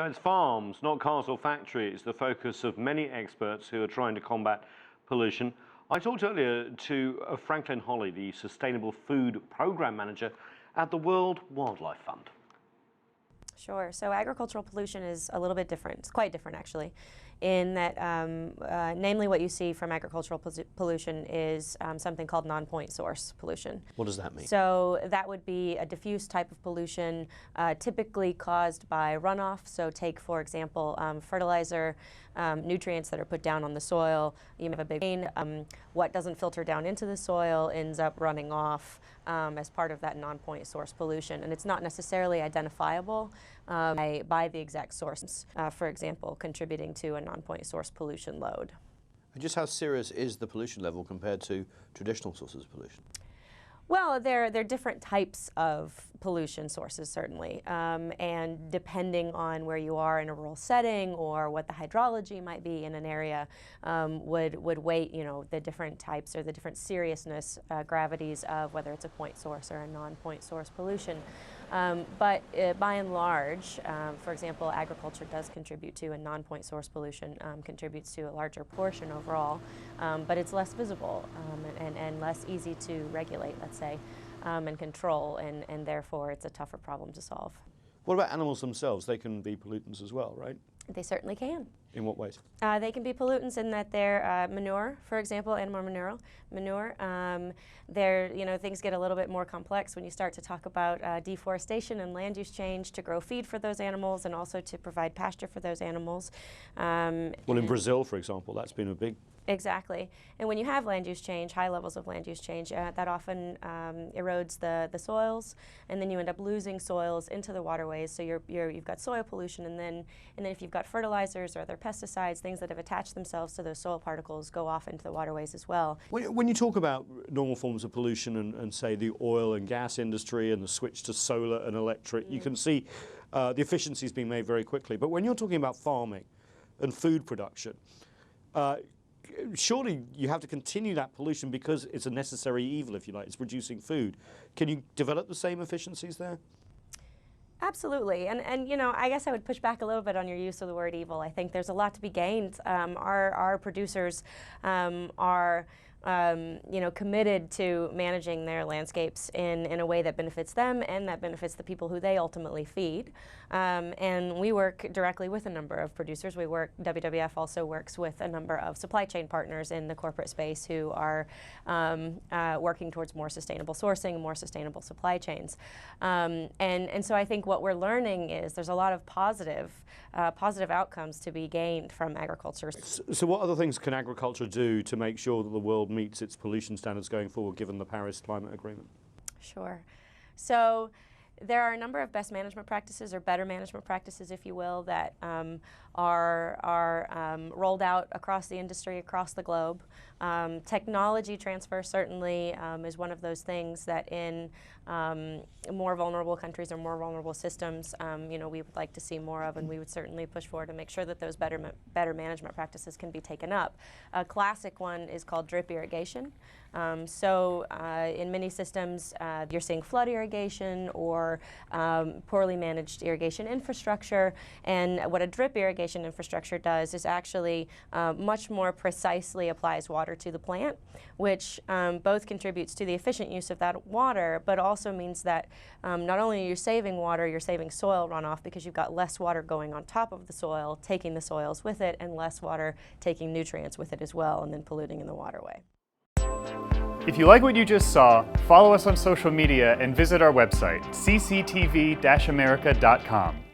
So it's farms, not cars or factories, the focus of many experts who are trying to combat pollution. I talked earlier to Franklin Holley, the Sustainable Food Program Manager at the World Wildlife Fund. Sure. So agricultural pollution is a little bit different. It's quite different, actually, in that, namely, what you see from agricultural pollution is something called non-point source pollution. What does that mean? So that would be a diffuse type of pollution, typically caused by runoff. So take, for example, fertilizer, nutrients that are put down on the soil. You have a big rain. What doesn't filter down into the soil ends up running off as part of that non-point source pollution. And it's not necessarily identifiable by the exact source, for example, contributing to a non-point source pollution load. And just how serious is the pollution level compared to traditional sources of pollution? Well, there are different types of pollution sources, certainly, and depending on where you are in a rural setting or what the hydrology might be in an area, would weight, the different types or the different seriousness, gravities of whether it's a point source or a non-point source pollution. But by and large, for example, agriculture does contribute to, and non-point source pollution contributes to a larger portion overall, but it's less visible and less easy to regulate, let's say, and control, and therefore it's a tougher problem to solve. What about animals themselves? They can be pollutants as well, right? They certainly can. In what ways? They can be pollutants in that they're manure, for example, animal manure. Things get a little bit more complex when you start to talk about deforestation and land use change to grow feed for those animals and also to provide pasture for those animals. Well, in Brazil, for example, that's been a big... Exactly. And when you have land use change, high levels of land use change, that often erodes the soils, and then you end up losing soils into the waterways. So you've got soil pollution, and then if you've got fertilizers or other pesticides, things that have attached themselves to those soil particles go off into the waterways as well. When you talk about normal forms of pollution and say the oil and gas industry and the switch to solar and electric, you can see the efficiencies being made very quickly. But when you're talking about farming and food production, surely you have to continue that pollution because it's a necessary evil, if you like. It's producing food. Can you develop the same efficiencies there? Absolutely, and I guess I would push back a little bit on your use of the word evil. I think there's a lot to be gained. Our producers are committed to managing their landscapes in a way that benefits them and that benefits the people who they ultimately feed. And we work directly with a number of producers. WWF also works with a number of supply chain partners in the corporate space who are working towards more sustainable sourcing, more sustainable supply chains. And so I think what we're learning is there's a lot of positive outcomes to be gained from agriculture. So what other things can agriculture do to make sure that the world meets its pollution standards going forward, given the Paris Climate Agreement? Sure. So there are a number of best management practices, or better management practices, if you will, that are rolled out across the industry, across the globe. Technology transfer certainly is one of those things that in more vulnerable countries or more vulnerable systems, we would like to see more of, and we would certainly push forward to make sure that those better management practices can be taken up. A classic one is called drip irrigation. In many systems, you're seeing flood irrigation or poorly managed irrigation infrastructure, and what a drip irrigation infrastructure does is actually much more precisely applies water to the plant, which both contributes to the efficient use of that water, but also means that not only are you saving water, you're saving soil runoff because you've got less water going on top of the soil, taking the soils with it, and less water taking nutrients with it as well, and then polluting in the waterway. If you like what you just saw, follow us on social media and visit our website, CCTV-America.com.